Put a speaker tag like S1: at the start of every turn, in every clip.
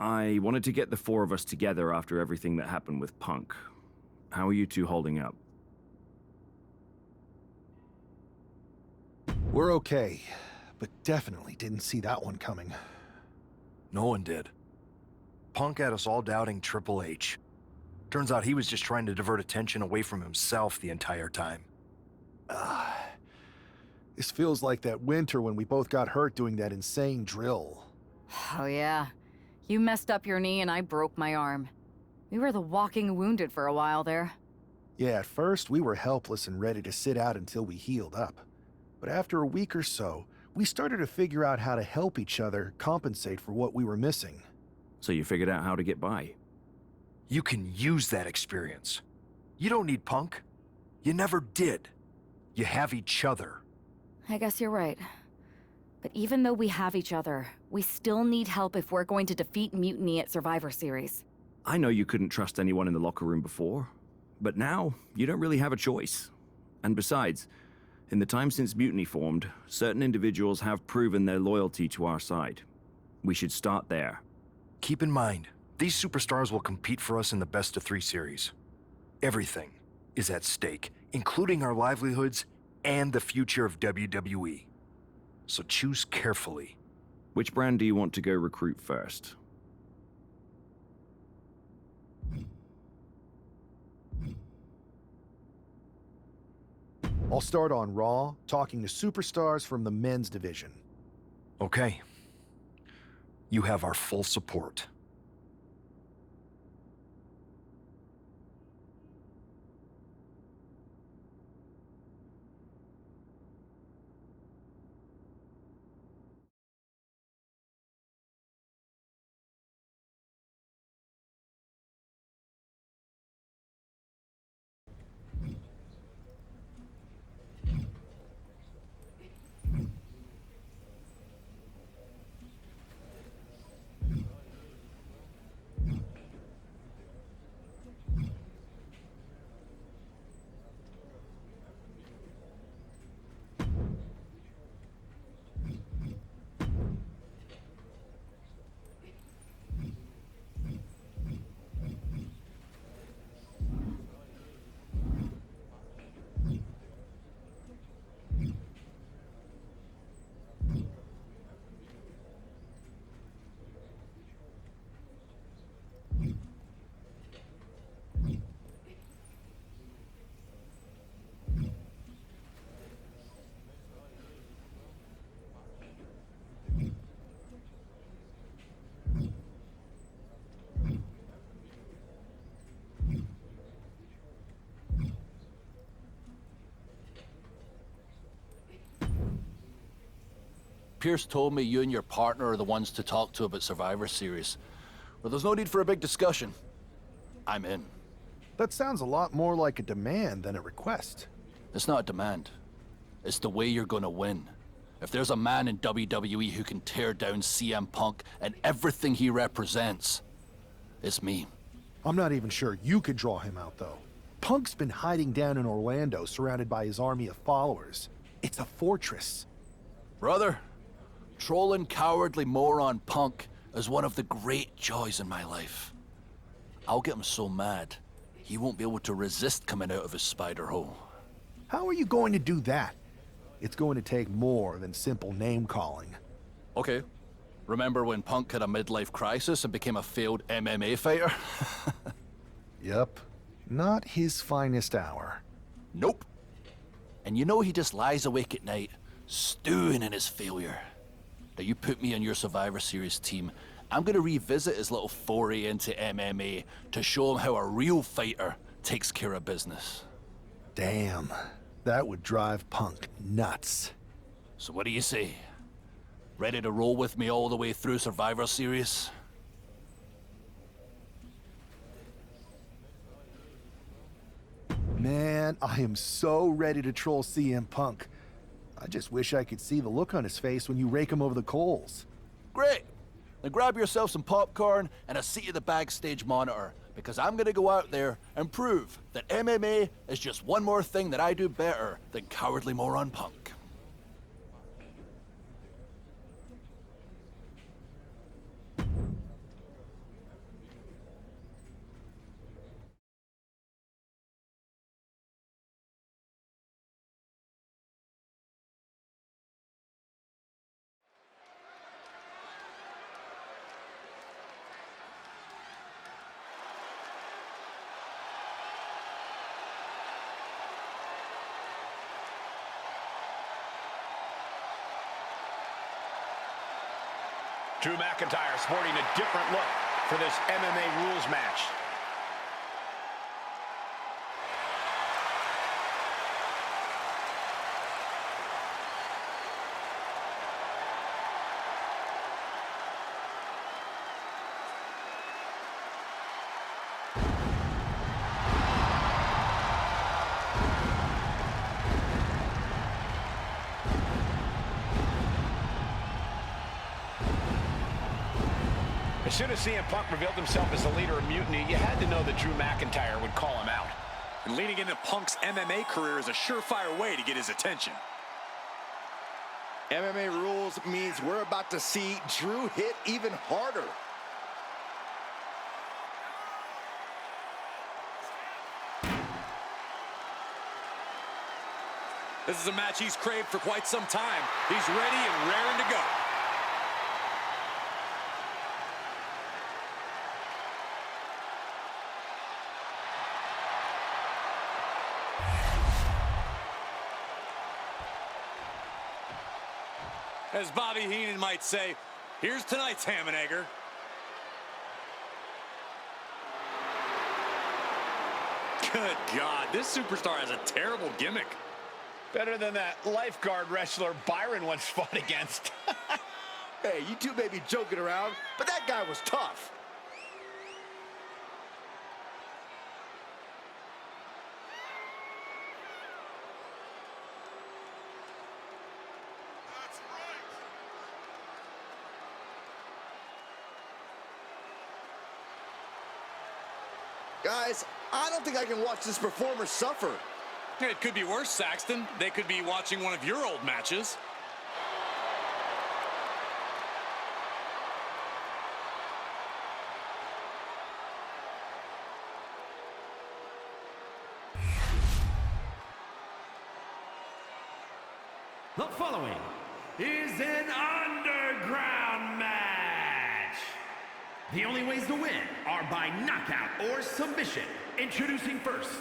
S1: I wanted to get the four of us together after everything that happened with Punk. How are you two holding up?
S2: We're okay, but definitely didn't see that one coming.
S3: No one did. Punk had us all doubting Triple H. Turns out he was just trying to divert attention away from himself the entire time.
S2: This feels like that winter when we both got hurt doing that insane drill.
S4: Oh yeah. You messed up your knee and I broke my arm. We were the walking wounded for a while there.
S2: Yeah, at first we were helpless and ready to sit out until we healed up. But after a week or so, we started to figure out how to help each other compensate for what we were missing.
S1: So you figured out how to get by?
S3: You can use that experience. You don't need Punk. You never did. You have each other.
S4: I guess you're right. But even though we have each other, we still need help if we're going to defeat Mutiny at Survivor Series.
S1: I know you couldn't trust anyone in the locker room before, but now you don't really have a choice. And besides, in the time since Mutiny formed, certain individuals have proven their loyalty to our side. We should start there.
S3: Keep in mind, these superstars will compete for us in the best-of-3 series. Everything is at stake, including our livelihoods and the future of WWE. So choose carefully.
S1: Which brand do you want to go recruit first?
S2: I'll start on Raw, talking to superstars from the men's division.
S3: Okay. You have our full support.
S5: Pierce told me you and your partner are the ones to talk to about Survivor Series. Well, there's no need for a big discussion. I'm in.
S2: That sounds a lot more like a demand than a request.
S5: It's not a demand. It's the way you're gonna win. If there's a man in WWE who can tear down CM Punk and everything he represents, it's me.
S2: I'm not even sure you could draw him out, though. Punk's been hiding down in Orlando, surrounded by his army of followers. It's a fortress.
S5: Brother, trolling cowardly moron Punk is one of the great joys in my life. I'll get him so mad, he won't be able to resist coming out of his spider hole.
S2: How are you going to do that? It's going to take more than simple name-calling.
S5: Okay. Remember when Punk had a midlife crisis and became a failed MMA fighter?
S2: Yep. Not his finest hour.
S5: Nope. And you know he just lies awake at night, stewing in his failure. Now you put me on your Survivor Series team, I'm gonna revisit his little foray into MMA to show him how a real fighter takes care of business.
S2: Damn. That would drive Punk nuts.
S5: So what do you say? Ready to roll with me all the way through Survivor Series?
S2: Man, I am so ready to troll CM Punk. I just wish I could see the look on his face when you rake him over the coals.
S5: Great! Then grab yourself some popcorn and a seat at the backstage monitor, because I'm gonna go out there and prove that MMA is just one more thing that I do better than cowardly moron Punk.
S6: Drew McIntyre sporting a different look for this MMA rules match. As soon as CM Punk revealed himself as the leader of Mutiny, you had to know that Drew McIntyre would call him out.
S7: And leaning into Punk's MMA career is a surefire way to get his attention.
S8: MMA rules means we're about to see Drew hit even harder.
S7: This is a match he's craved for quite some time. He's ready and raring to go. As Bobby Heenan might say, here's tonight's ham and egger. Good God, this superstar has a terrible gimmick.
S6: Better than that lifeguard wrestler Byron once fought against.
S8: Hey, you two may be joking around, but that guy was tough. Guys, I don't think I can watch this performer suffer.
S7: It could be worse, Saxton. They could be watching one of your old matches.
S9: The following is an underground match. The only ways to win are by knockout or submission. Introducing first,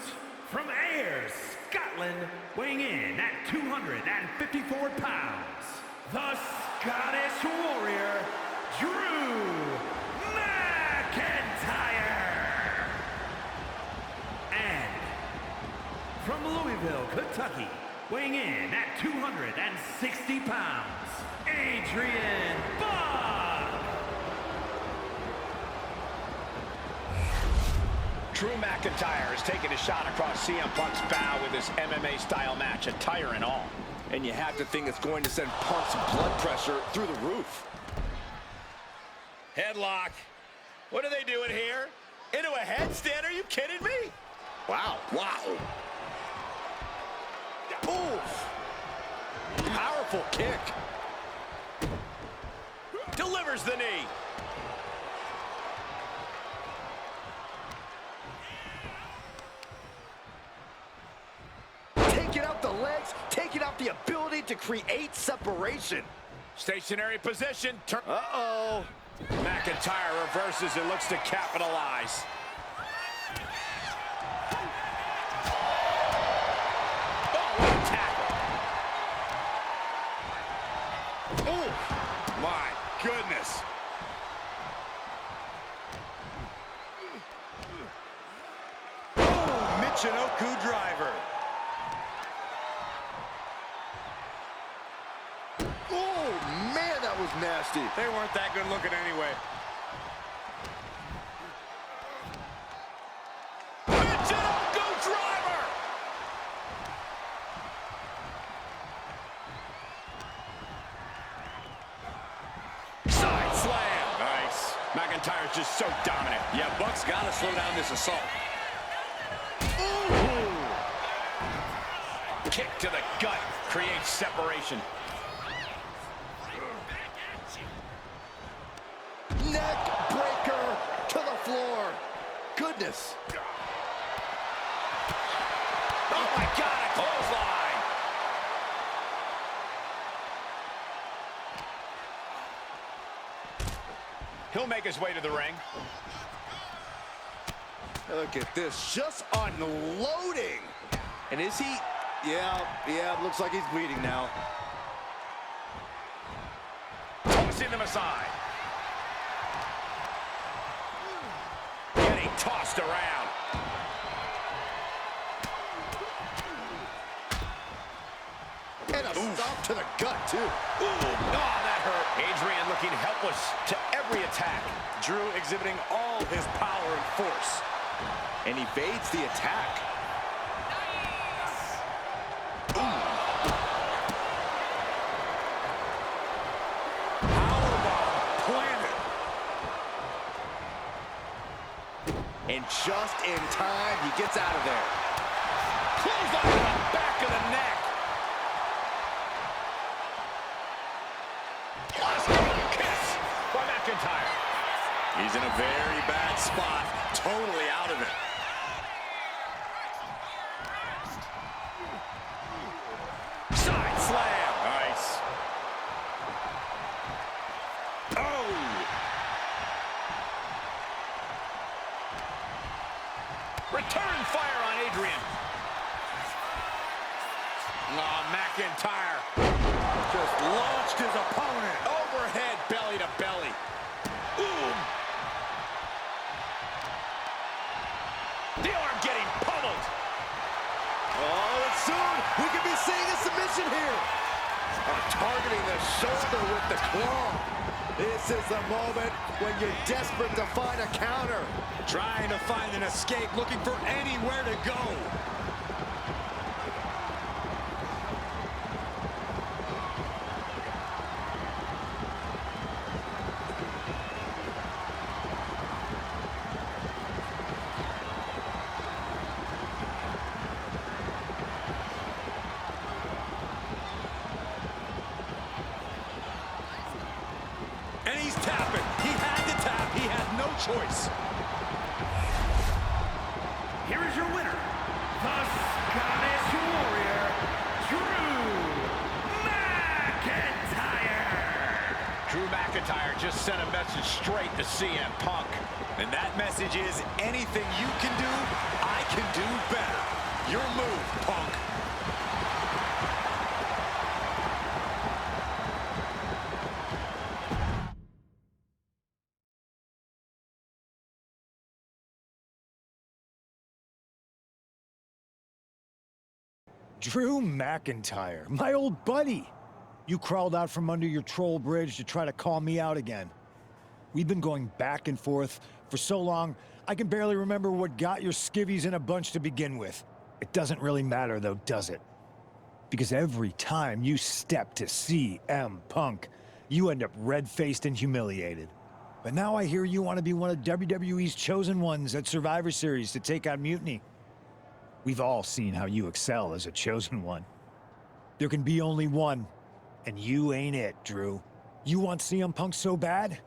S9: from Ayr, Scotland, weighing in at 254 pounds, the Scottish Warrior, Drew McIntyre. And from Louisville, Kentucky, weighing in at 260 pounds, Adrian Buck.
S6: Drew McIntyre is taking a shot across CM Punk's bow with this MMA-style match, attire and all.
S8: And you have to think it's going to send Punk's blood pressure through the roof.
S6: Headlock. What are they doing here? Into a headstand? Are you kidding me?
S8: Wow. Oof. Powerful kick.
S6: Delivers the knee.
S8: Taking out the legs, taking out the ability to create separation.
S6: Stationary position.
S8: Uh-oh.
S6: McIntyre reverses and looks to capitalize. Oh, what a tackle.
S7: Oh, my goodness.
S6: Oh, Michinoku driver.
S8: Oh, man, that was nasty.
S6: They weren't that good looking anyway. Michinoku driver. Side slam. Nice. McIntyre's just so dominant.
S7: Yeah, Buck's got to slow down this assault.
S6: Ooh. Kick to the gut creates separation.
S8: Neck breaker to the floor. Goodness.
S6: Oh my God, a clothesline. He'll make his way to the ring.
S8: Look at this, just unloading. And is he? Yeah, looks like he's bleeding now.
S6: Tossing them aside. tossed around.
S8: And a stomp to the gut, too.
S6: Ooh, oh, that hurt. Adrian looking helpless to every attack.
S10: Drew exhibiting all his power and force. And evades the attack.
S6: Powerbomb planted.
S8: And just in time, he gets out of there.
S6: Close on the back of the neck. Kiss by McIntyre.
S10: He's in a very bad spot. Totally out of it.
S6: Side slam.
S10: Nice.
S6: Oh. Return fire on Adrian. Oh, McIntyre just launched his opponent. Overhead, belly to belly. Boom. The arm getting pummeled.
S8: Oh, and soon we could be seeing a submission here. Targeting the shoulder with the claw. This is the moment when you're desperate to find a counter.
S10: Trying to find an escape, looking for anywhere to go.
S6: And he's tapping. He had to tap. He had no choice.
S9: Here is your winner, the Scottish Warrior, Drew McIntyre.
S6: Drew McIntyre just sent a message straight to CM Punk.
S10: And that message is, anything you can do, I can do better. Your move, Punk.
S11: Drew McIntyre, my old buddy. You crawled out from under your troll bridge to try to call me out again. We've been going back and forth for so long, I can barely remember what got your skivvies in a bunch to begin with. It doesn't really matter though, does it? Because every time you step to CM Punk, you end up red-faced and humiliated. But now I hear you want to be one of WWE's chosen ones at Survivor Series to take on Mutiny. We've all seen how you excel as a chosen one. There can be only one, and you ain't it, Drew. You want CM Punk so bad?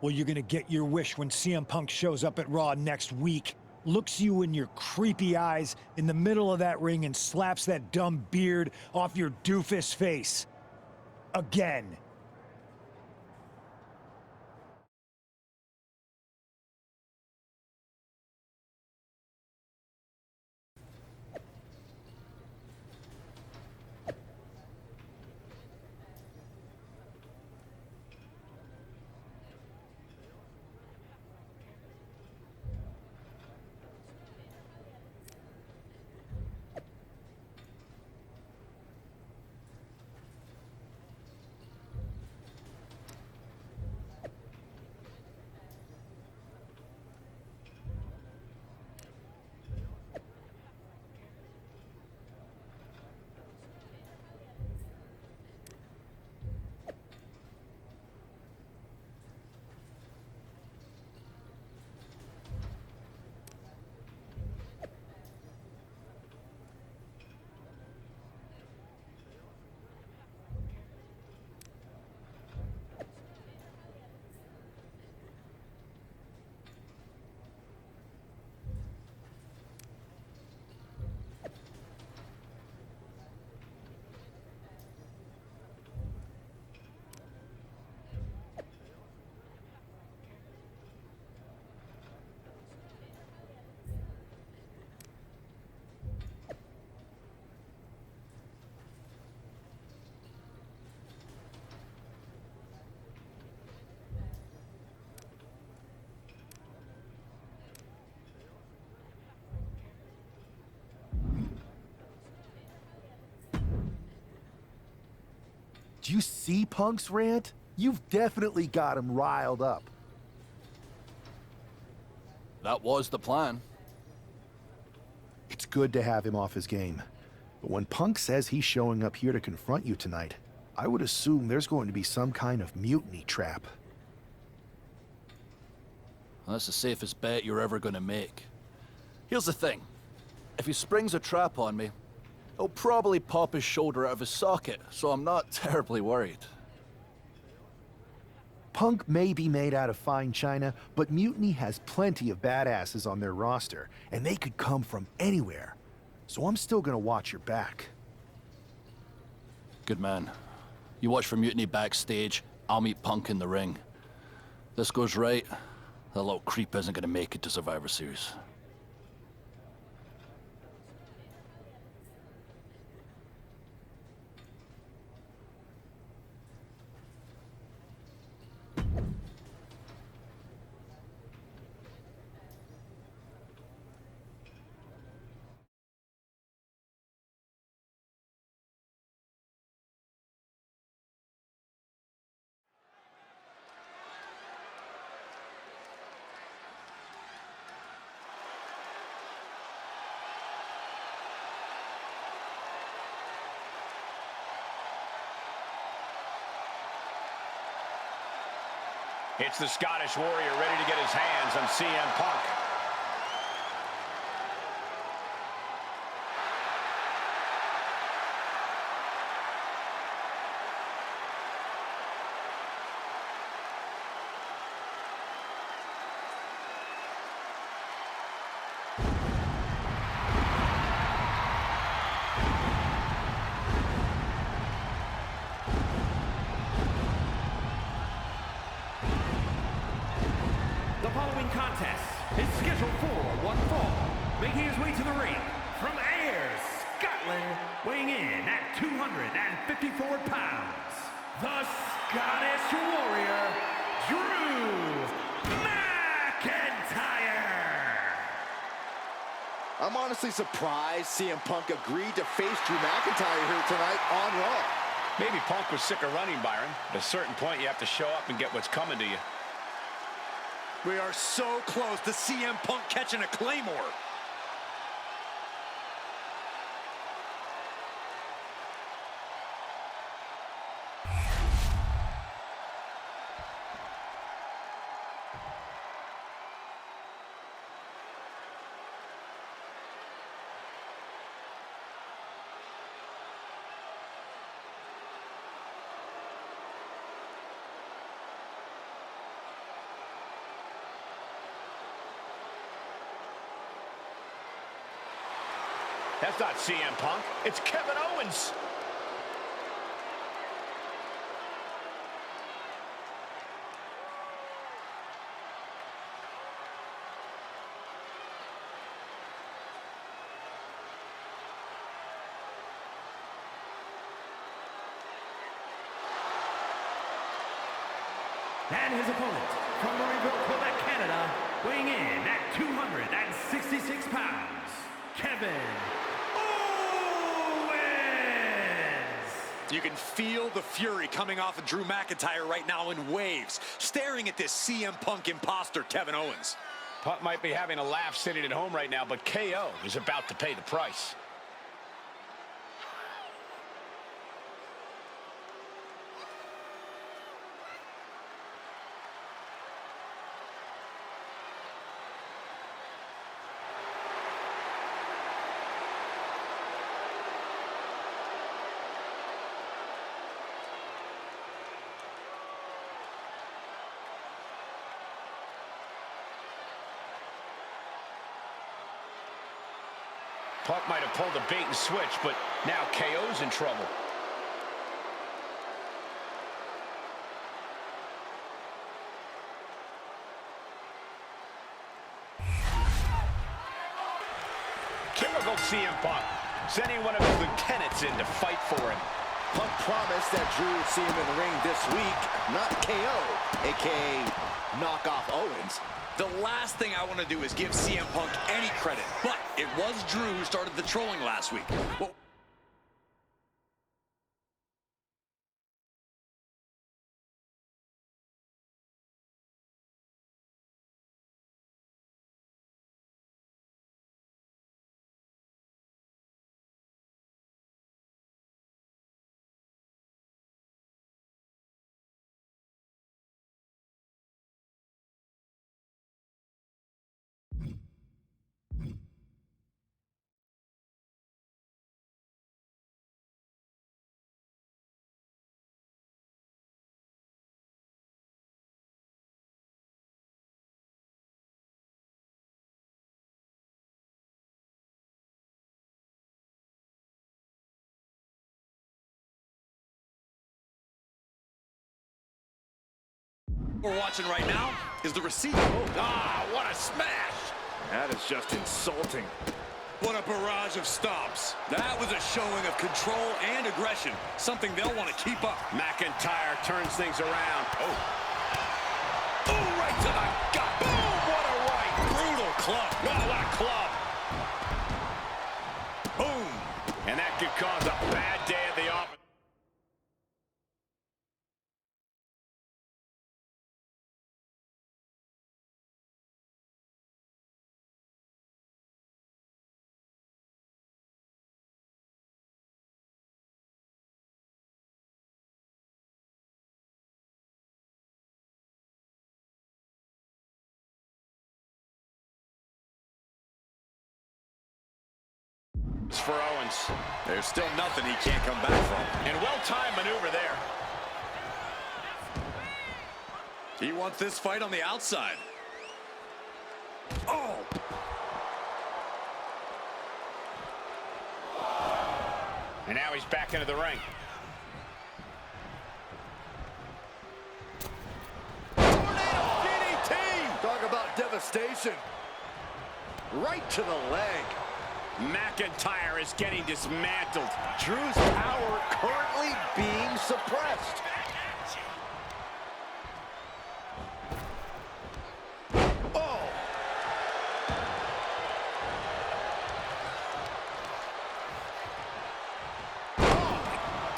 S11: Well, you're gonna get your wish when CM Punk shows up at Raw next week, looks you in your creepy eyes in the middle of that ring and slaps that dumb beard off your doofus face. Again.
S2: Do you see Punk's rant? You've definitely got him riled up.
S5: That was the plan.
S2: It's good to have him off his game. But when Punk says he's showing up here to confront you tonight, I would assume there's going to be some kind of mutiny trap.
S5: That's the safest bet you're ever gonna make. Here's the thing. If he springs a trap on me, he'll probably pop his shoulder out of his socket, so I'm not terribly worried.
S2: Punk may be made out of fine china, but Mutiny has plenty of badasses on their roster, and they could come from anywhere. So I'm still gonna watch your back.
S5: Good man. You watch for Mutiny backstage, I'll meet Punk in the ring. This goes right, that little creep isn't gonna make it to Survivor Series.
S6: It's the Scottish Warrior ready to get his hands on CM Punk.
S9: The following contest is scheduled for one fall. Making his way to the ring from Ayr, Scotland, weighing in at 254 pounds, the Scottish Warrior, Drew McIntyre.
S8: I'm honestly surprised CM Punk agreed to face Drew McIntyre here tonight on Raw.
S6: Maybe Punk was sick of running, Byron. At a certain point, you have to show up and get what's coming to you.
S10: We are so close to CM Punk catching a Claymore.
S6: That's not CM Punk. It's Kevin Owens.
S9: And his opponent from Louisville, Quebec, Canada, weighing in at 266 pounds, Kevin Owens.
S10: You can feel the fury coming off of Drew McIntyre right now in waves, staring at this CM Punk imposter, Kevin Owens.
S6: Punk might be having a laugh sitting at home right now, but KO is about to pay the price. Punk might have pulled a bait and switch, but now KO's in trouble. Typical CM Punk, sending one of his lieutenants in to fight for him.
S8: Punk promised that Drew would see him in the ring this week, not KO, a.k.a. knock off Owens.
S10: The last thing I want to do is give CM Punk any credit, but it was Drew who started the trolling last week. Well, We're watching right now is the receiver.
S6: Ah, what a smash!
S8: That is just insulting.
S10: What a barrage of stomps. That was a showing of control and aggression, something they'll want to keep up.
S6: McIntyre turns things around.
S10: Oh, right to the gut. Boom, what a right. Brutal club.
S6: Wow, what a club! Boom! And that could cause a bad day at the office. For Owens.
S10: There's still nothing he can't come back from.
S6: And well-timed maneuver there.
S10: He wants this fight on the outside. Oh!
S6: And now he's back into the ring.
S8: Tornado DDT! Talk about devastation. Right to the leg.
S6: McIntyre is getting dismantled.
S8: Drew's power currently being suppressed. Oh!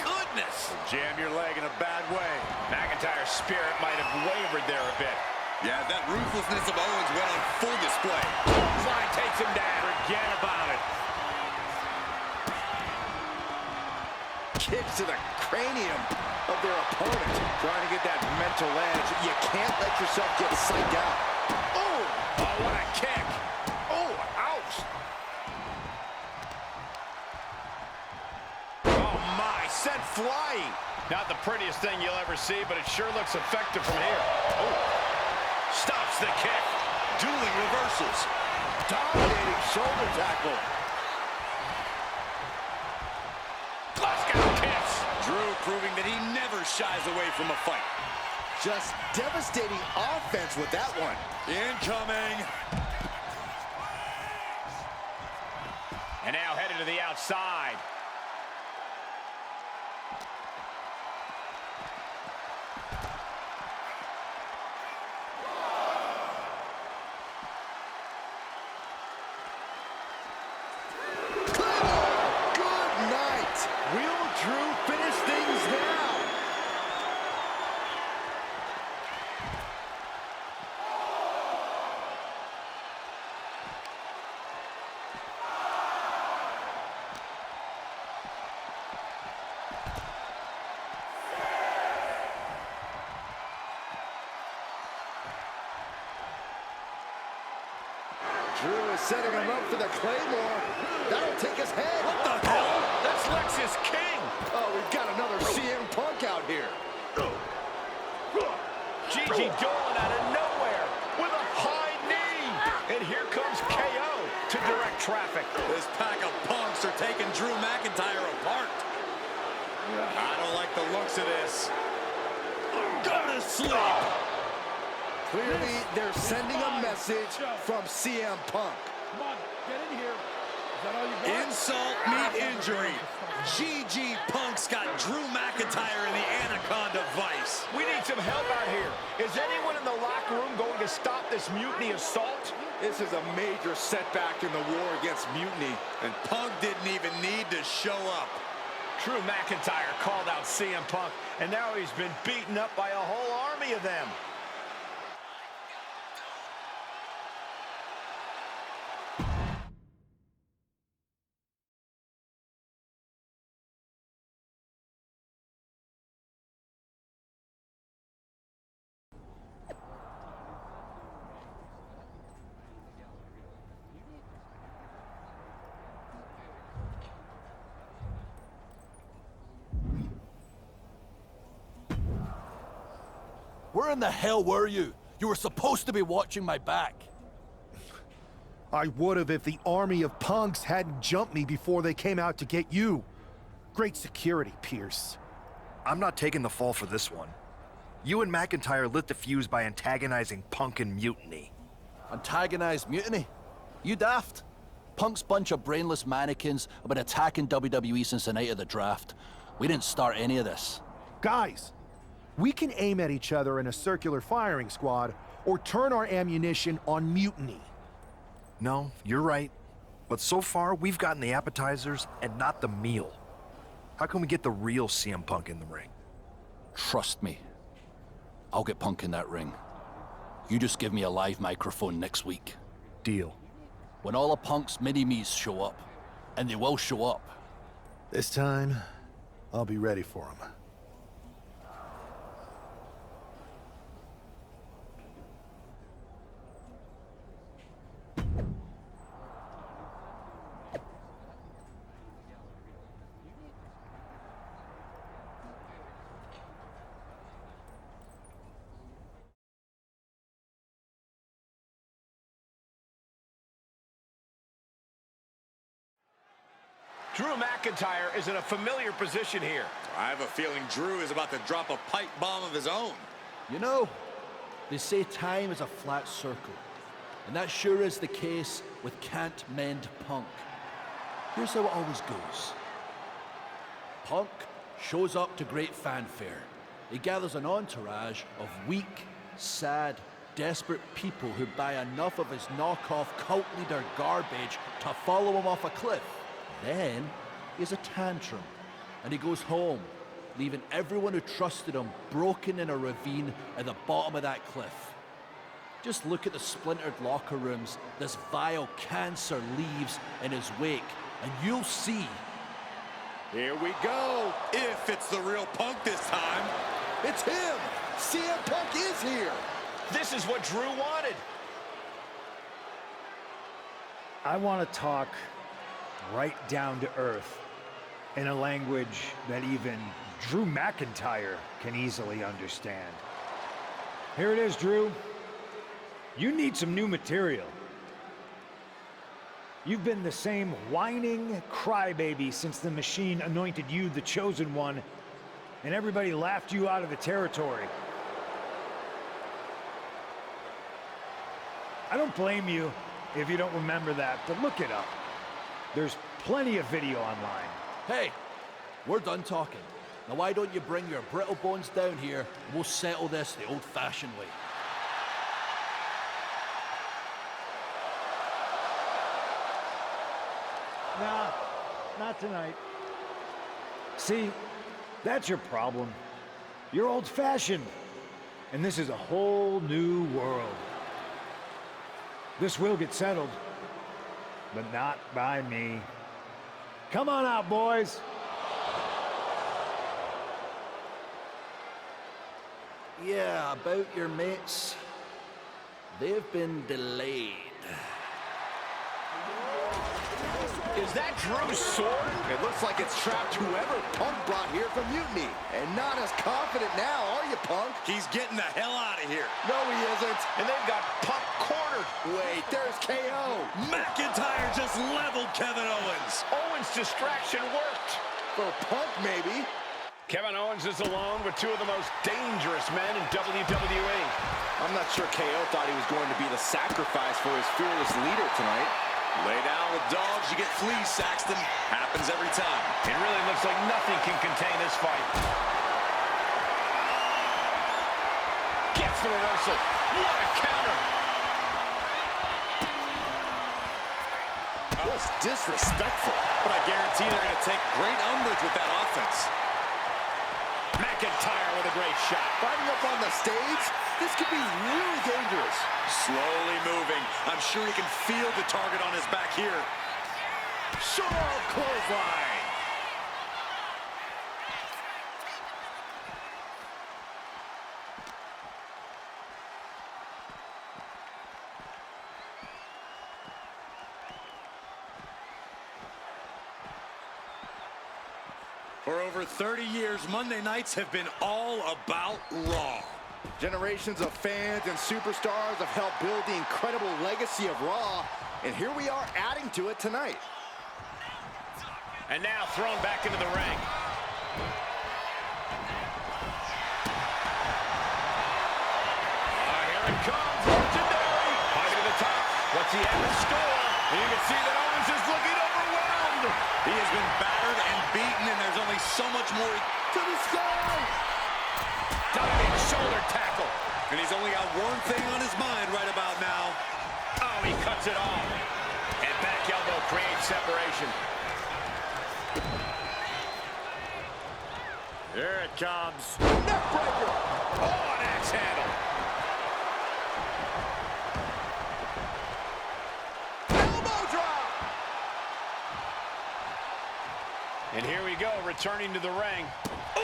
S10: Goodness!
S6: Jam your leg in a bad way. McIntyre's spirit might have wavered there a bit.
S10: Yeah, that ruthlessness of Owens went on full display.
S6: Line takes him down. Forget about it.
S8: Kicks to the cranium of their opponent. Trying to get that mental edge. You can't let yourself get psyched out. Oh!
S6: Oh, what a kick.
S8: Oh, ouch!
S6: Oh, my. Sent flying. Not the prettiest thing you'll ever see, but it sure looks effective from here. Oh. Stops the kick.
S10: Dueling reversals.
S8: Dominating shoulder tackle.
S6: Glasgow kicks.
S10: Drew proving that he never shies away from a fight.
S8: Just devastating offense with that one.
S10: Incoming.
S6: And now headed to the outside.
S8: Drew is setting him up for the Claymore. That'll take his head.
S10: What the hell?
S6: That's Lexus King.
S8: Oh, we've got another CM Punk out here.
S6: Gigi Dolan out of nowhere with a high knee. And here comes KO to direct traffic.
S10: This pack of punks are taking Drew McIntyre apart. I don't like the looks of this. Go to sleep.
S8: Clearly, they're sending a message from CM Punk.
S9: Come on, get in here. Is that all you got?
S10: Insult meet injury. GG Punk's got Drew McIntyre in the Anaconda Vice.
S6: We need some help out here. Is anyone in the locker room going to stop this mutiny assault?
S8: This is a major setback in the war against Mutiny.
S10: And Punk didn't even need to show up.
S6: Drew McIntyre called out CM Punk, and now he's been beaten up by a whole army of them.
S5: Where in the hell were you? You were supposed to be watching my back.
S2: I would have if the army of punks hadn't jumped me before they came out to get you. Great security, Pierce.
S3: I'm not taking the fall for this one. You and McIntyre lit the fuse by antagonizing Punk and Mutiny.
S5: Antagonized Mutiny? You daft? Punk's bunch of brainless mannequins have been attacking WWE since the night of the draft. We didn't start any of this.
S2: Guys, we can aim at each other in a circular firing squad or turn our ammunition on Mutiny.
S3: No, you're right. But so far, we've gotten the appetizers and not the meal. How can we get the real CM Punk in the ring?
S5: Trust me. I'll get Punk in that ring. You just give me a live microphone next week.
S3: Deal.
S5: When all of Punk's mini-me's show up, and they will show up.
S2: This time, I'll be ready for him.
S6: Drew McIntyre is in a familiar position here.
S10: I have a feeling Drew is about to drop a pipe bomb of his own.
S5: You know, they say time is a flat circle. And that sure is the case with Can't Mend Punk. Here's how it always goes. Punk shows up to great fanfare. He gathers an entourage of weak, sad, desperate people who buy enough of his knockoff cult leader garbage to follow him off a cliff. Then he has a tantrum, and he goes home, leaving everyone who trusted him broken in a ravine at the bottom of that cliff. Just look at the splintered locker rooms this vile cancer leaves in his wake, and you'll see.
S10: Here we go. If it's the real Punk this time.
S8: It's him! CM Punk is here!
S6: This is what Drew wanted.
S11: I want to talk right down to earth in a language that even Drew McIntyre can easily understand. Here it is, Drew. You need some new material. You've been the same whining crybaby since the Machine anointed you the Chosen One, and everybody laughed you out of the territory. I don't blame you if you don't remember that, but look it up. There's plenty of video online.
S5: Hey, we're done talking. Now why don't you bring your brittle bones down here and we'll settle this the old-fashioned way.
S11: Nah, not tonight. See, that's your problem. You're old-fashioned, and this is a whole new world. This will get settled, but not by me. Come on out, boys.
S5: Yeah, about your mates. They've been delayed.
S6: Is that Drew's sword?
S8: It looks like it's trapped whoever Punk brought here from Mutiny. And not as confident now, are you, Punk?
S10: He's getting the hell out of here.
S8: No, he isn't.
S6: And they've got Punk cornered.
S8: Wait, there's KO.
S10: McIntyre just leveled Kevin Owens.
S6: Owen's distraction worked.
S8: For Punk, maybe.
S6: Kevin Owens is alone with two of the most dangerous men in WWE.
S8: I'm not sure KO thought he was going to be the sacrifice for his fearless leader tonight.
S10: Lay down with dogs, you get fleas, Saxton. Happens every time.
S6: It really looks like nothing can contain this fight. Gets the reversal. What a counter.
S8: That's disrespectful.
S10: But I guarantee they're going to take great umbrage with that offense.
S6: McIntyre with a great shot.
S8: Fighting up on the stage, this could be really dangerous.
S10: Slowly moving. I'm sure he can feel the target on his back here.
S8: Sharp clothesline.
S10: For over 30 years, Monday nights have been all about Raw.
S8: Generations of fans and superstars have helped build the incredible legacy of Raw, and here we are adding to it tonight.
S6: And now thrown back into the ring. There it comes, legendary. Fighting to the top. What's he have in store? And you can see that Owens is looking overwhelmed.
S10: He has been battered and beaten, and there's only so much more
S8: To the sky!
S6: Diving shoulder tackle.
S10: And he's only got one thing on his mind right about now.
S6: Oh, he cuts it off. And back elbow creates separation. Here it comes. Neckbreaker. Oh, an axe handle. Elbow drop. And here we go, returning to the ring. Ooh.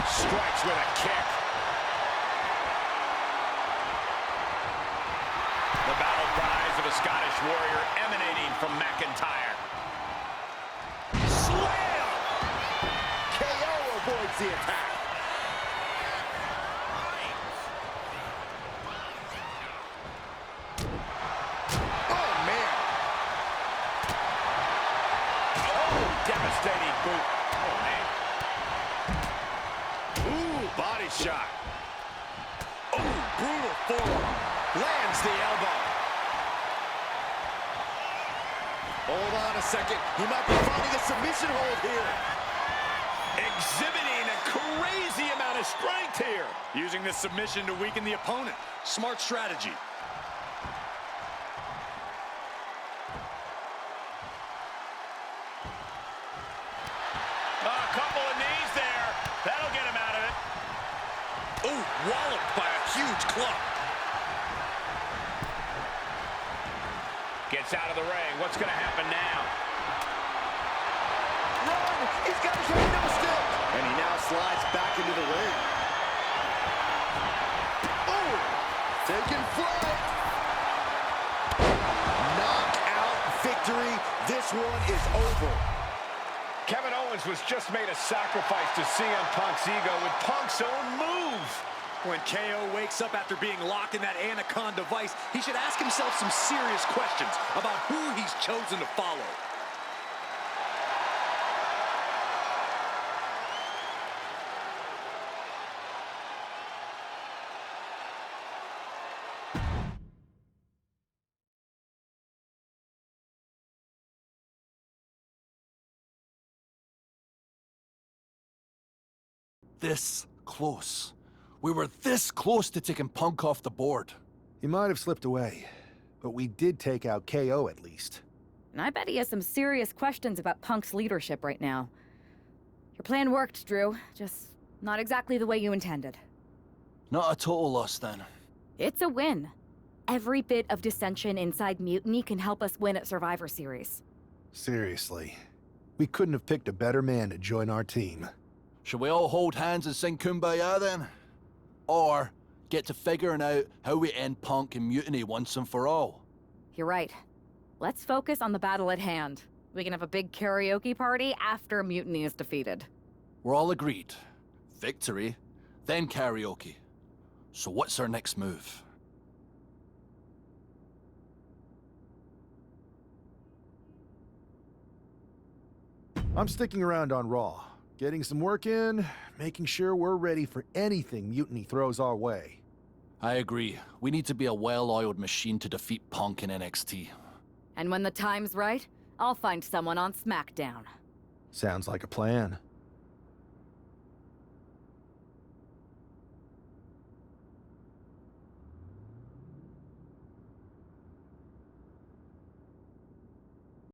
S6: Strikes with a kick. The battle cries of a Scottish warrior emanating from McIntyre. Slam!
S8: KO avoids the attack. Oh, man.
S6: Oh, devastating boot. Oh, man. Ooh, body shot. Oh, brutal forearm. Lands the elbow.
S8: Hold on a second. He might be finding a submission hold here.
S6: Exhibiting a crazy amount of strength here.
S10: Using this submission to weaken the opponent. Smart strategy.
S6: A couple of knees there. That'll get him out of it.
S10: Oh, walloped by a huge club.
S6: Gets out of the ring. What's going to happen now?
S8: Run! He's got his kendo stick! And he now slides back into the ring. Oh! Taking flight! Knockout victory. This one is over.
S6: Kevin Owens was just made a sacrifice to CM Punk's ego with Punk's own move.
S10: When KO wakes up after being locked in that Anaconda vice, he should ask himself some serious questions about who he's chosen to follow.
S5: This close. We were this close to taking Punk off the board.
S2: He might have slipped away, but we did take out KO at least.
S4: And I bet he has some serious questions about Punk's leadership right now. Your plan worked, Drew. Just not exactly the way you intended.
S5: Not a total loss, then.
S4: It's a win. Every bit of dissension inside Mutiny can help us win at Survivor Series.
S2: Seriously. We couldn't have picked a better man to join our team.
S5: Shall we all hold hands and sing Kumbaya, then? Or get to figuring out how we end Punk and Mutiny once and for all?
S4: You're right. Let's focus on the battle at hand. We can have a big karaoke party after Mutiny is defeated.
S5: We're all agreed. Victory, then karaoke. So what's our next move?
S2: I'm sticking around on Raw, getting some work in, making sure we're ready for anything Mutiny throws our way.
S5: I agree. We need to be a well-oiled machine to defeat Punk in NXT.
S4: And when the time's right, I'll find someone on SmackDown.
S2: Sounds like a plan.